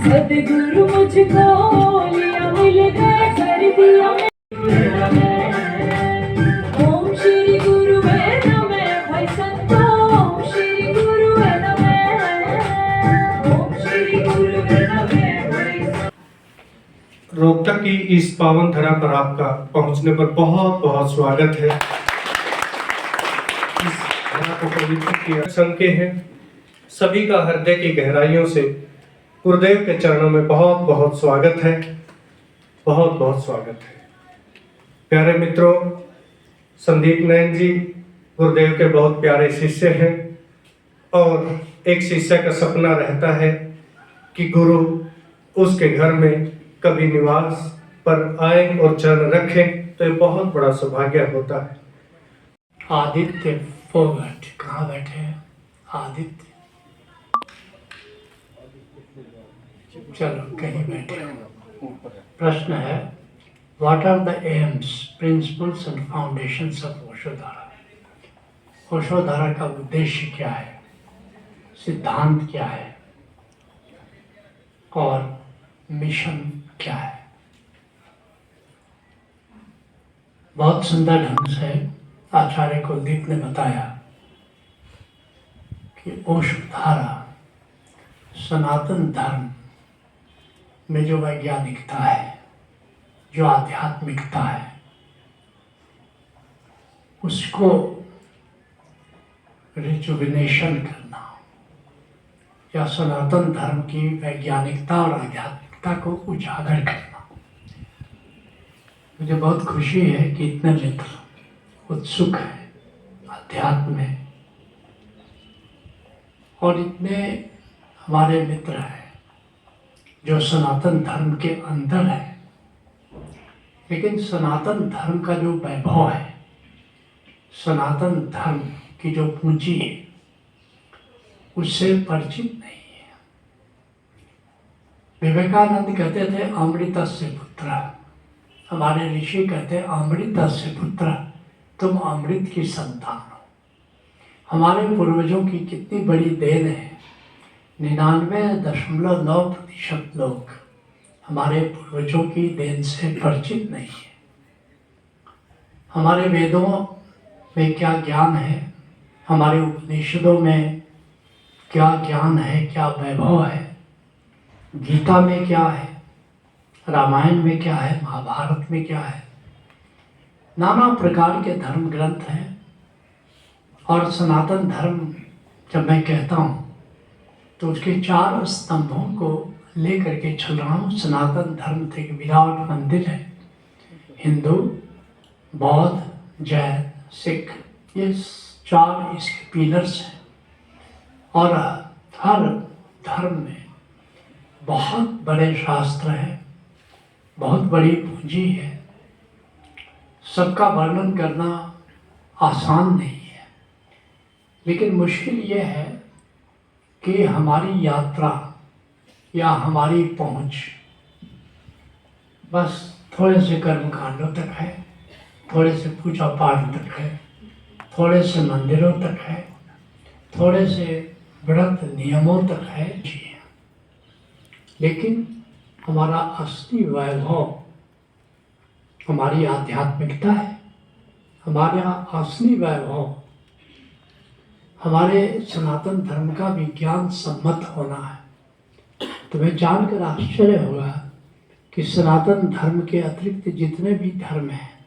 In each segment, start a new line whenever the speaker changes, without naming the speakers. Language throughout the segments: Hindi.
सदगुरु मुझको लिया मिल गए सर्दियों में। ओम श्री गुरुवे नमः भाई संतो, ओम श्री गुरुवे नमः, ओम श्री गुरुवे नमः भाई।
रोहतक की इस पावन धरा पर आपका पहुंचने पर बहुत बहुत स्वागत है। इस धरा को पवित्र किया संके हैं। सभी का हृदय की गहराइयों से गुरुदेव के चरणों में बहुत बहुत स्वागत है, बहुत बहुत स्वागत है। प्यारे मित्रों, संदीप नयन जी गुरुदेव के बहुत प्यारे शिष्य हैं और एक शिष्य का सपना रहता है कि गुरु उसके घर में कभी निवास पर आए और चरण रखें, तो ये बहुत बड़ा सौभाग्य होता है।
आदित्य फोगट कहाँ बैठे हैं? आदित्य, चलो कहीं बैठे। प्रश्न है, what are the aims, principles and foundations of Oshodhara? Oshodhara का उद्देश्य क्या है, सिद्धांत क्या है और मिशन क्या है? बहुत सुंदर ढंग से आचार्य कुलदीप ने बताया कि ओशोधारा सनातन धर्म में जो वैज्ञानिकता है, जो आध्यात्मिकता है, उसको रिजुविनेशन करना या सनातन धर्म की वैज्ञानिकता और आध्यात्मिकता को उजागर करना। मुझे बहुत खुशी है कि इतने मित्र उत्सुक हैं अध्यात्म में, और इतने हमारे मित्र हैं जो सनातन धर्म के अंदर है, लेकिन सनातन धर्म का जो वैभव है, सनातन धर्म की जो पूंजी है, उससे परिचित नहीं है। विवेकानंद कहते थे अमृतस्य पुत्र, हमारे ऋषि कहते हैं अमृतस्य पुत्र, तुम अमृत की संतान हो। हमारे पूर्वजों की कितनी बड़ी देन है। 99.9% लोग हमारे पूर्वजों की देन से परिचित नहीं है। हमारे वेदों में क्या ज्ञान है, हमारे उपनिषदों में क्या ज्ञान है, क्या वैभव है, गीता में क्या है, रामायण में क्या है, महाभारत में क्या है, नाना प्रकार के धर्म ग्रंथ हैं। और सनातन धर्म जब मैं कहता हूँ तो उसके 4 स्तंभों को लेकर के चल रहा हूँ। सनातन धर्म तो एक विराट मंदिर है। हिंदू, बौद्ध, जैन, सिख, ये 4 इसके पिलर्स हैं। और हर धर्म में बहुत बड़े शास्त्र हैं, बहुत बड़ी पूंजी है। सबका वर्णन करना आसान नहीं है, लेकिन मुश्किल ये है कि हमारी यात्रा या हमारी पहुंच बस थोड़े से कर्मकांडों तक है, थोड़े से पूजा पाठ तक है, थोड़े से मंदिरों तक है, थोड़े से व्रत नियमों तक है। लेकिन हमारा असली वैभव हमारी आध्यात्मिकता है। हमारा असली वैभव हमारे सनातन धर्म का विज्ञान सम्मत होना है। तुम्हें जानकर आश्चर्य होगा कि सनातन धर्म के अतिरिक्त जितने भी धर्म हैं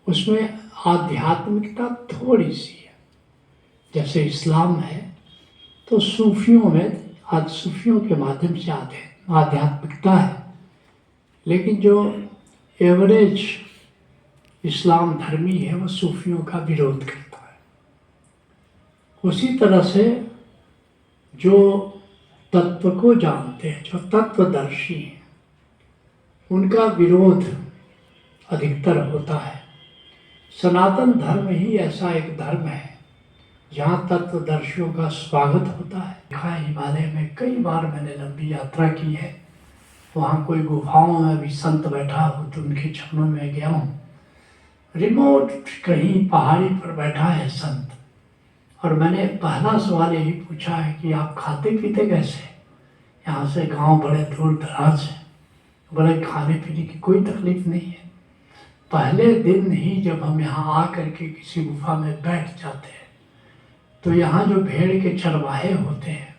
उसमें आध्यात्मिकता थोड़ी सी है। जैसे इस्लाम है तो सूफियों में आज सूफियों के माध्यम से आध्यात्मिकता है, लेकिन जो एवरेज इस्लाम धर्मी है वो सूफियों का विरोध करता है। उसी तरह से जो तत्व को जानते हैं, जो तत्वदर्शी हैं, उनका विरोध अधिकतर होता है। सनातन धर्म ही ऐसा एक धर्म है जहाँ तत्वदर्शियों का स्वागत होता है। देखा है हिमालय में कई बार मैंने लंबी यात्रा की है, वहाँ कोई गुफाओं में भी संत बैठा हो तो उनके चरणों में गया हूँ। रिमोट कहीं पहाड़ी पर बैठा है संत, और मैंने पहला सवाल यही पूछा है कि आप खाते पीते कैसे? यहाँ से गांव बड़े दूर दराज है, बड़े खाने पीने की कोई तकलीफ नहीं है। पहले दिन ही जब हम यहाँ आ करके किसी गुफा में बैठ जाते हैं तो यहाँ जो भेड़ के चरवाहे होते हैं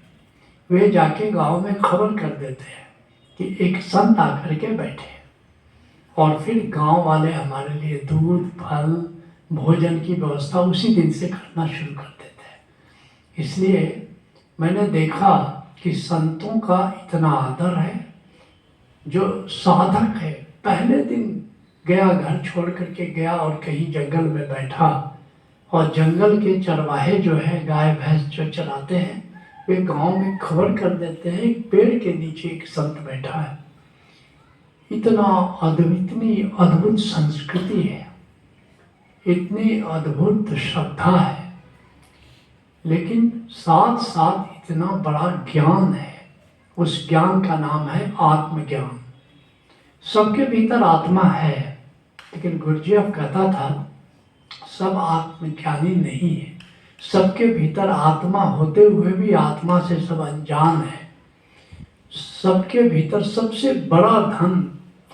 वे जाके गांव में खबर कर देते हैं कि एक संत आकर के बैठे, और फिर गांव वाले हमारे लिए दूध फल भोजन की व्यवस्था उसी दिन से करना शुरू कर देते हैं। इसलिए मैंने देखा कि संतों का इतना आदर है। जो साधक है पहले दिन गया, घर छोड़ करके गया और कहीं जंगल में बैठा, और जंगल के चरवाहे जो है गाय भैंस जो चराते हैं वे गांव में खबर कर देते हैं एक पेड़ के नीचे एक संत बैठा है। इतनी अद्भुत संस्कृति है, इतनी अद्भुत श्रद्धा है, लेकिन साथ साथ इतना बड़ा ज्ञान है। उस ज्ञान का नाम है आत्मज्ञान। सबके भीतर आत्मा है, लेकिन गुरुजीएफ कहता था सब आत्मज्ञानी नहीं है। सबके भीतर आत्मा होते हुए भी आत्मा से सब अनजान है। सबके भीतर सबसे बड़ा धन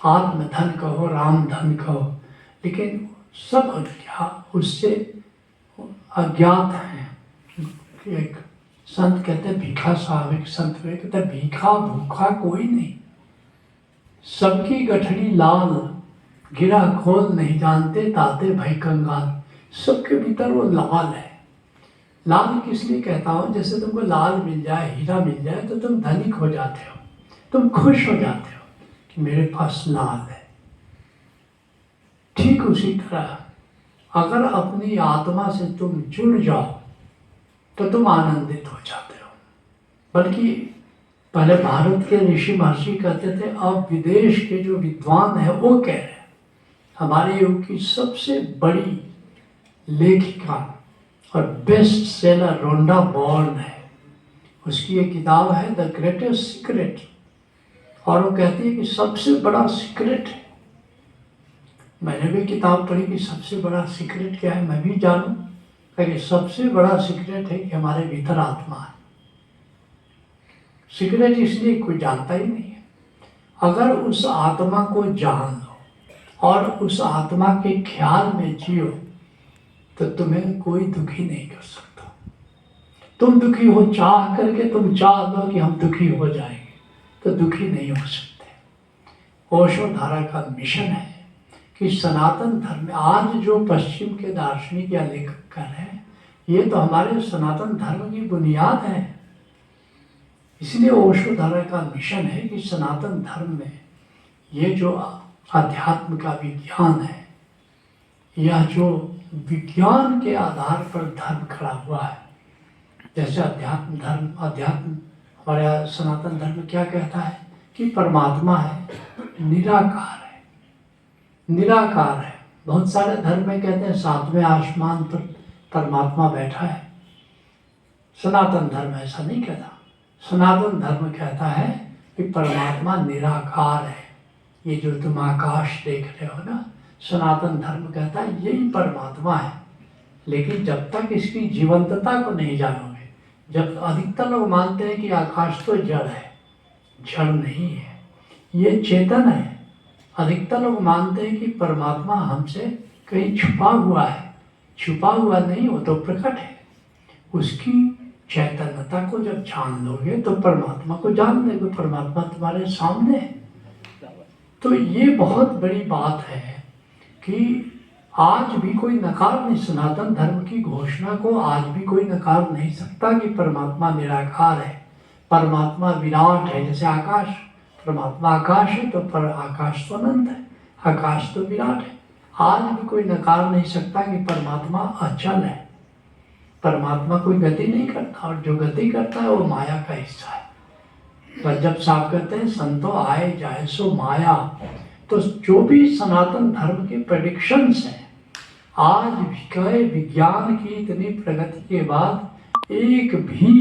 आत्मधन कहो, राम धन कहो, लेकिन सब उससे अज्ञात हैं। एक संत कहते भीखा साहब, एक संत वे कहते भीखा भूखा कोई नहीं, सबकी गठड़ी लाल, गिरा खोल नहीं जानते ताते भय कंगाल। सबके भीतर वो लाल है। लाल किस लिए कहता हूँ, जैसे तुमको लाल मिल जाए, हीरा मिल जाए तो तुम धनिक हो जाते हो, तुम खुश हो जाते हो कि मेरे पास लाल है। ठीक उसी तरह अगर अपनी आत्मा से तुम जुड़ जाओ तो तुम आनंदित हो जाते हो। बल्कि पहले भारत के ऋषि महर्षि कहते थे, अब विदेश के जो विद्वान है वो कह रहे हैं हमारे युग की सबसे बड़ी लेखिका और बेस्ट सेलर रोंडा बॉर्न है। उसकी एक किताब है द ग्रेटेस्ट सीक्रेट, और वो कहती है कि सबसे बड़ा सीक्रेट है। मैंने भी किताब पढ़ी कि सबसे बड़ा सीक्रेट क्या है, मैं भी जानूं। कि सबसे बड़ा सीक्रेट है कि हमारे भीतर आत्मा है। सीक्रेट इसलिए कोई जानता ही नहीं है। अगर उस आत्मा को जान लो और उस आत्मा के ख्याल में जियो तो तुम्हें कोई दुखी नहीं कर सकता। तुम दुखी हो चाह करके, तुम चाह लो कि हम दुखी हो जाएंगे तो दुखी नहीं हो सकते। ओशो धारा का मिशन है कि सनातन धर्म में आज जो पश्चिम के दार्शनिक या लेखक हैं, ये तो हमारे सनातन धर्म की बुनियाद है। इसलिए ओशो धारा का मिशन है कि सनातन धर्म में ये जो अध्यात्म का विज्ञान है, यह जो विज्ञान के आधार पर धर्म खड़ा हुआ है, जैसे अध्यात्म हमारे सनातन धर्म क्या कहता है कि परमात्मा है, निराकार है, निराकार है। बहुत सारे धर्म में कहते हैं सातवें आसमान पर परमात्मा बैठा है। सनातन धर्म ऐसा नहीं कहता। सनातन धर्म कहता है कि परमात्मा निराकार है। ये जो तुम आकाश देख रहे हो ना, सनातन धर्म कहता है यही परमात्मा है। लेकिन जब तक इसकी जीवंतता को नहीं जानोगे, जब अधिकतर लोग मानते हैं कि आकाश तो जड़ है, जड़ नहीं है, ये चेतन है। अधिकतर लोग मानते हैं कि परमात्मा हमसे कहीं छुपा हुआ है। छुपा हुआ नहीं, वो तो प्रकट है। उसकी चैतन्यता को जब जान लोगे तो परमात्मा को जान लोगे, परमात्मा तुम्हारे सामने है। तो ये बहुत बड़ी बात है कि आज भी कोई नकार नहीं, सनातन धर्म की घोषणा को आज भी कोई नकार नहीं सकता कि परमात्मा निराकार है, परमात्मा विराट है। जैसे आकाश, परमात्मा आकाश है तो पर आकाश तो अनंत है, आकाश तो विराट है। आज भी कोई नकार नहीं सकता कि परमात्मा अचल है, परमात्मा कोई गति नहीं करता, और जो गति करता है वो माया का हिस्सा है। पर जब साफ कहते हैं संतो आए जाए सो माया, तो जो भी सनातन धर्म के प्रेडिक्शंस हैं, आज भी कहे विज्ञान की इतनी प्रगति के बाद एक भी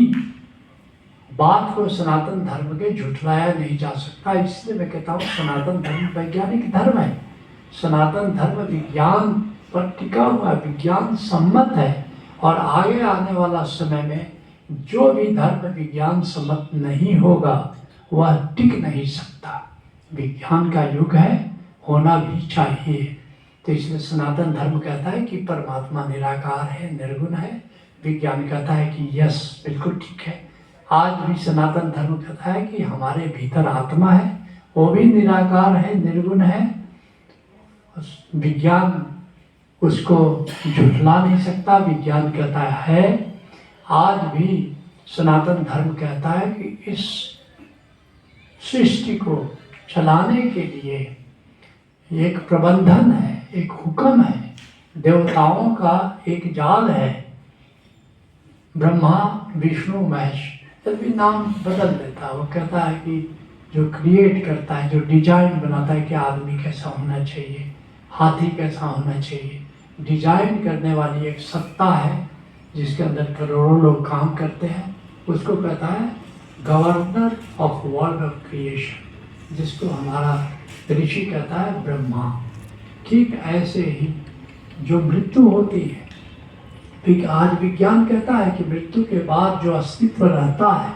बात को सनातन धर्म के झुठलाया नहीं जा सकता। इसलिए मैं कहता हूँ सनातन धर्म वैज्ञानिक धर्म है। सनातन धर्म विज्ञान पर टिका हुआ, विज्ञान सम्मत है। और आगे आने वाला समय में जो भी धर्म विज्ञान सम्मत नहीं होगा वह टिक नहीं सकता। विज्ञान का युग है, होना भी चाहिए। तो इसलिए सनातन धर्म कहता है कि परमात्मा निराकार है, निर्गुण है। विज्ञान कहता है कि यस, बिल्कुल ठीक है। आज भी सनातन धर्म कहता है कि हमारे भीतर आत्मा है, वो भी निराकार है, निर्गुण है। विज्ञान उसको झुठला नहीं सकता। विज्ञान कहता है, आज भी सनातन धर्म कहता है कि इस सृष्टि को चलाने के लिए एक प्रबंधन है, एक हुक्म है, देवताओं का एक जाल है। ब्रह्मा, विष्णु, महेश, भी नाम बदल देता है। वो कहता है कि जो क्रिएट करता है, जो डिजाइन बनाता है कि आदमी कैसा होना चाहिए, हाथी कैसा होना चाहिए, डिजाइन करने वाली एक सत्ता है जिसके अंदर करोड़ों लोग काम करते हैं। उसको कहता है governor of world of creation, जिसको हमारा ऋषि कहता है ब्रह्मा। ठीक ऐसे ही जो मृत्यु होती है, क्योंकि आज विज्ञान कहता है कि मृत्यु के बाद जो अस्तित्व रहता है,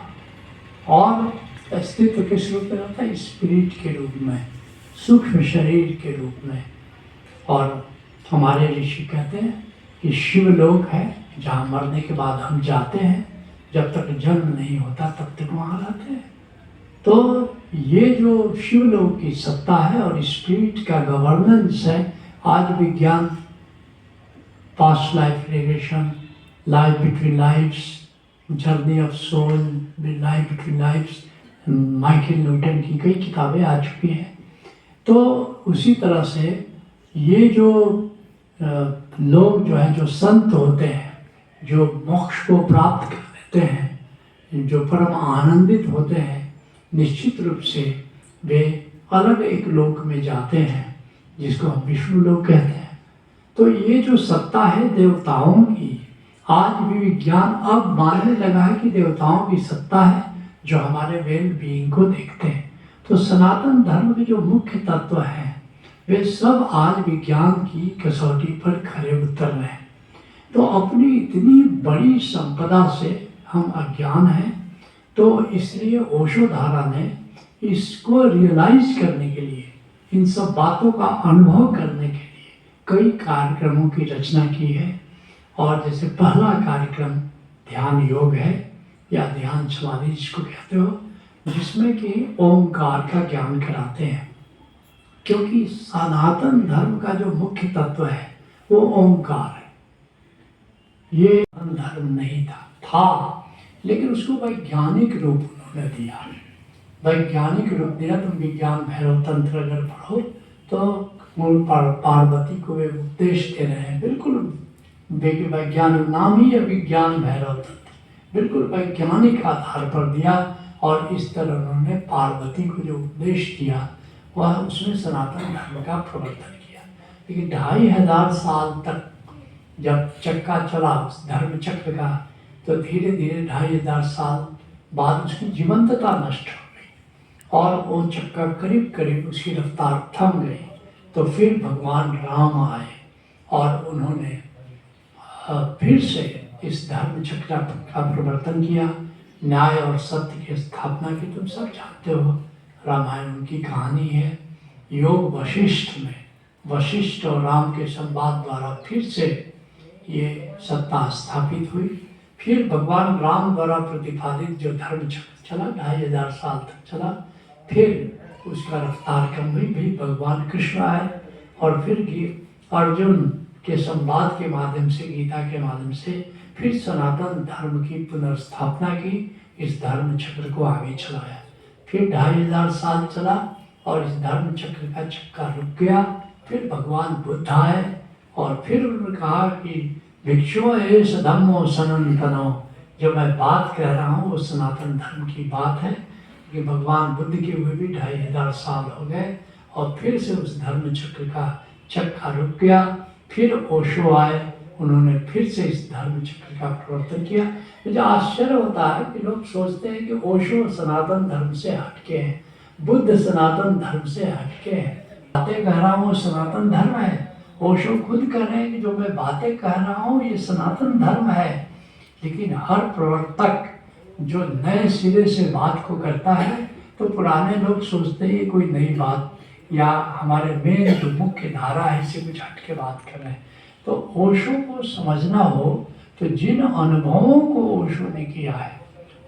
और अस्तित्व किस रूप में रहता है? स्पिरिट के रूप में, सूक्ष्म शरीर के रूप में। और हमारे ऋषि कहते हैं कि शिवलोक है जहाँ मरने के बाद हम जाते हैं, जब तक जन्म नहीं होता तब तक वहाँ रहते हैं। तो ये जो शिवलोक की सत्ता है और स्पिरिट का गवर्नेंस है, आज विज्ञान past life regression, life between lives, journey of soul, life between lives, Michael Newton की कई किताबें आ चुकी हैं। तो उसी तरह से ये जो लोग जो हैं, जो संत होते हैं, जो मोक्ष को प्राप्त कर लेते हैं, जो परम आनंदित होते हैं, निश्चित रूप से वे अलग एक लोक में जाते हैं जिसको हम विष्णु लोक कहते हैं। तो ये जो सत्ता है देवताओं की, आज भी विज्ञान अब मानने लगा है कि देवताओं की सत्ता है जो हमारे वेल बीइंग को देखते हैं। तो सनातन धर्म के जो मुख्य तत्व हैं वे सब आज विज्ञान की कसौटी पर खरे उतर रहे हैं। तो अपनी इतनी बड़ी संपदा से हम अज्ञान हैं, तो इसलिए ओशो धारा ने इसको रियलाइज करने के लिए, इन सब बातों का अनुभव करने के लिए कई कार्यक्रमों की रचना की है। और जैसे पहला कार्यक्रम ध्यान योग है या ध्यान समाधि जिसको कहते हो, जिसमें कि ओंकार का ज्ञान कराते हैं। क्योंकि सनातन धर्म का जो मुख्य तत्व है वो ओंकार है। ये धर्म नहीं था, लेकिन उसको वैज्ञानिक रूप उन्होंने दिया। वैज्ञानिक रूप दिया। तुम विज्ञान भैरव तंत्र अगर पढ़ो तो मूल पार्वती को वे उपदेश दे रहे हैं। बिल्कुल वैज्ञानिक नाम ही है, विज्ञान भैरव तंत्र, बिल्कुल वैज्ञानिक आधार पर दिया। और इस तरह उन्होंने पार्वती को जो उपदेश दिया वह उसमें सनातन धर्म का प्रवर्तन किया। लेकिन 2500 साल तक जब चक्का चला उस धर्म चक्र का, तो धीरे धीरे 2500 साल बाद उसकी जीवंतता नष्ट हो गई और वो चक्का करीब करीब उसकी रफ्तार थम गई। तो फिर भगवान राम आए और उन्होंने फिर से इस धर्म चक्र का प्रवर्तन किया, न्याय और सत्य की स्थापना की। तुम सब जानते हो, रामायण उनकी कहानी है। योग वशिष्ठ में वशिष्ठ और राम के संवाद द्वारा फिर से ये सत्ता स्थापित हुई। फिर भगवान राम द्वारा प्रतिपादित जो धर्म चक्र चला 2500 साल तक चला, फिर उसका रफ्तार कम हुई। भी भगवान कृष्ण आए और फिर अर्जुन के संवाद के माध्यम से, गीता के माध्यम से फिर सनातन धर्म की पुनर्स्थापना की, इस धर्म चक्र को आगे चलाया। फिर 2500 साल चला और इस धर्म चक्र का चक्का रुक गया। फिर भगवान बुद्ध आए और फिर उन्होंने कहा कि भिक्षु एष धम्मो सनातनो, जो मैं बात कह रहा हूँ वो सनातन धर्म की बात है। कि भगवान बुद्ध के हुए भी 2500 साल हो गए और फिर से उस धर्म चक्र का चक्का रुक गया। फिर ओशो आए, उन्होंने फिर से इस धर्म चक्र का प्रवर्तन किया। मुझे आश्चर्य होता है कि लोग सोचते हैं कि ओशो सनातन धर्म से हटके हैं, बुद्ध सनातन धर्म से हटके हैं। बातें कह रहा हूँ सनातन धर्म है। ओशो खुद कह रहे हैं कि जो मैं बातें कह रहा हूँ ये सनातन धर्म है। लेकिन हर प्रवर्तक जो नए सिरे से बात को करता है तो पुराने लोग सोचते हैं कोई नई बात या हमारे मेन जो मुख्य धारा है इससे कुछ हट के बात कर रहे हैं। तो ओशो को समझना हो तो जिन अनुभवों को ओशो ने किया है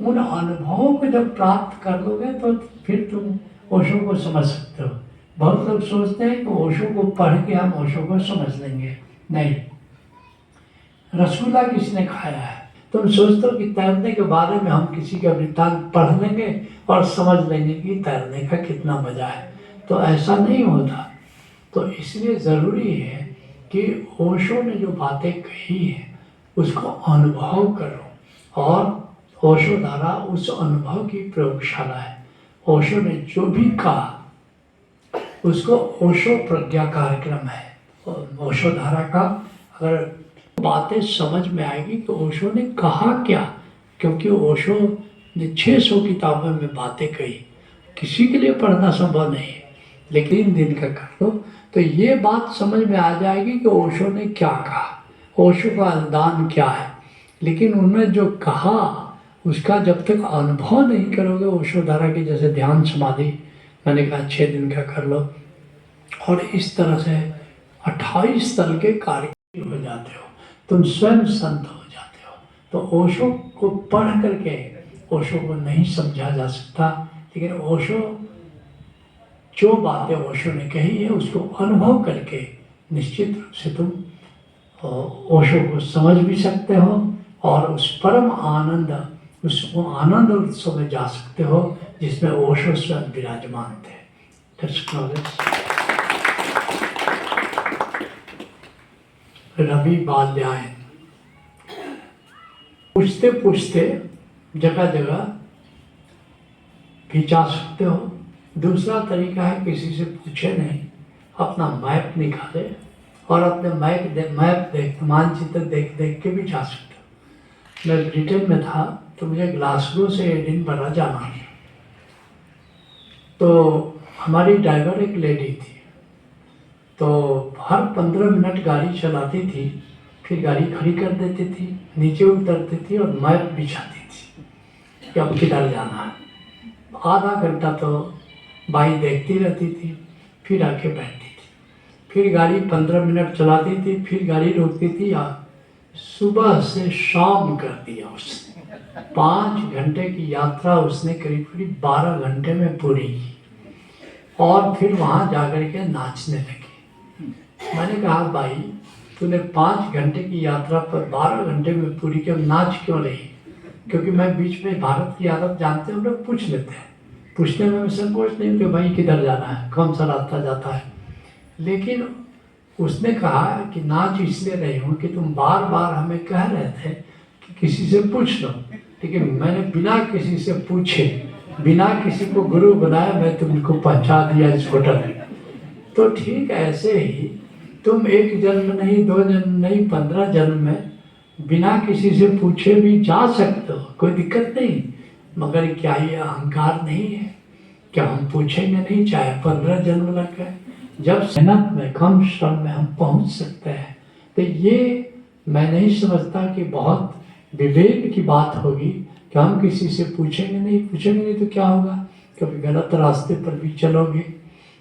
उन अनुभवों को जब प्राप्त कर लोगे तो फिर तुम ओशो को समझ सकते हो। बहुत लोग सोचते हैं कि ओशो को पढ़ के हम ओशो को समझ लेंगे। नहीं, रसगुल्ला किसने खाया है? तुम सोचते हो कि तैरने के बारे में हम किसी का वृत्तांत पढ़ लेंगे और समझ लेंगे कि तैरने का कितना मजा है। तो ऐसा नहीं होता। तो इसलिए ज़रूरी है कि ओशो ने जो बातें कही है उसको अनुभव करो, और ओशो द्वारा उस अनुभव की प्रयोगशाला है। ओशो ने जो भी कहा उसको ओशो प्रज्ञा कार्यक्रम है। ओशो धारा का अगर बातें समझ में आएगी कि ओशो ने कहा क्या, क्योंकि ओशो ने 600 किताबों में बातें कही, किसी के लिए पढ़ना संभव नहीं है, लेकिन दिन का कर लो तो ये बात समझ में आ जाएगी कि ओशो ने क्या कहा, ओशो का अनुदान क्या है। लेकिन उन्होंने जो कहा उसका जब तक अनुभव नहीं करोगे, ओशो धारा की जैसे ध्यान समाधि मैंने कहा 6 दिन का कर लो, और इस तरह से 28 साल के कार्य हो जाते हो, तुम स्वयं संत हो जाते हो। तो ओशो को पढ़ करके ओशो को नहीं समझा जा सकता, लेकिन ओशो जो बातें ओशो ने कही है उसको अनुभव करके निश्चित रूप से तुम ओशो को समझ भी सकते हो और उस परम आनंद, उस आनंद उत्सव में जा सकते हो जिसमें ओशो स्वयं विराजमान थे। रवि बाल्यायन, पूछते पूछते जगह जगह भी जा सकते हो। दूसरा तरीका है किसी से पूछे नहीं, अपना मैप निकाले और अपने मैप देख मानचित्र देख देख के भी जा सकते हो। मैं ब्रिटेन में था तो मुझे ग्लासगो से एडिनबरा जाना है। तो हमारी ड्राइवर एक लेडी थी, तो हर 15 मिनट गाड़ी चलाती थी, फिर गाड़ी खड़ी कर देती थी, नीचे उतरती थी और मैप बिछाती थी कि अब किधर जाना है। आधा घंटा तो बाई देखती रहती थी, फिर आके बैठती थी, फिर गाड़ी 15 मिनट चलाती थी, फिर गाड़ी रोकती थी। सुबह से शाम कर दिया उसने, 5 घंटे की यात्रा उसने करीब करीब 12 घंटे में पूरी की और फिर वहाँ जाकर के नाचने लगी। मैंने कहा भाई तूने 5 घंटे की यात्रा पर 12 घंटे में पूरी क्यों, नाच क्यों रही? क्योंकि मैं बीच में भारत की आदत जानते हैं, लोग पूछ लेते हैं, पूछने में संकोच नहीं कि भाई किधर जाना है, कौन सा रास्ता जाता है। लेकिन उसने कहा कि नाच इसलिए रही हूँ कि तुम बार बार हमें कह रहे थे कि किसी से पूछ लो, लेकिन मैंने बिना किसी से पूछे, बिना किसी को गुरु बनाया मैं तुमको पहुँचा दिया इस होटल में। तो ठीक ऐसे ही तुम 1 जन्म नहीं, 2 जन्म नहीं, 15 जन्म में बिना किसी से पूछे भी जा सकते हो, कोई दिक्कत नहीं। मगर क्या ये अहंकार नहीं है? क्या हम पूछेंगे नहीं चाहे 15 जन्म लग गए? जब मेहनत में, कम श्रम में हम पहुंच सकते हैं, तो ये मैं नहीं समझता कि बहुत विवेक की बात होगी कि हम किसी से पूछेंगे नहीं तो क्या होगा? कभी गलत रास्ते पर भी चलोगे,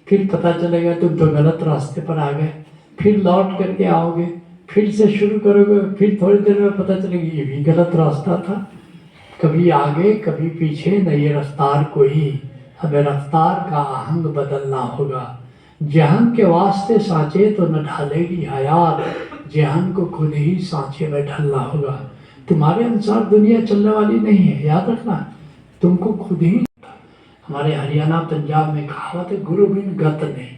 फिर पता चलेगा तुम तो गलत रास्ते पर आ गए, फिर लौट करके आओगे, फिर से शुरू करोगे, फिर थोड़ी देर में पता चलेगी ये भी गलत रास्ता था। कभी आगे कभी पीछे न ये रफ्तार कोई, हमें रफ्तार का आहंग बदलना होगा। जहन के वास्ते सांचे तो न ढालेगी हयात, जहन को खुद ही सांचे में ढलना होगा। तुम्हारे अनुसार दुनिया चलने वाली नहीं है, याद रखना, तुमको खुद ही। हमारे हरियाणा पंजाब में कहावत है, गुरु बिन गत नहीं,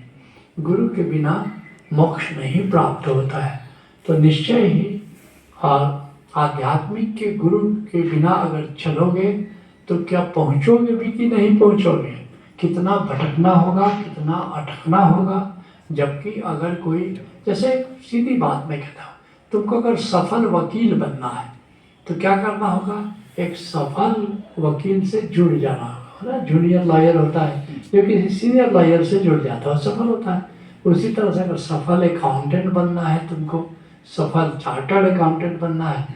गुरु के बिना मोक्ष नहीं प्राप्त होता है। तो निश्चय ही आध्यात्मिक के गुरु के बिना अगर चलोगे तो क्या पहुँचोगे भी कि नहीं पहुँचोगे? कितना भटकना होगा, कितना अटकना होगा। जबकि अगर कोई, जैसे सीधी बात मैं कहता हूँ, तुमको अगर सफल वकील बनना है तो क्या करना होगा, एक सफल वकील से जुड़ जाना होगा, है ना। जूनियर लॉयर होता है जो किसी सीनियर लॉयर से जुड़ जाता है, सफल होता है। उसी तरह से अगर सफल अकाउंटेंट बनना है तुमको, सफल चार्टर्ड अकाउंटेंट बनना है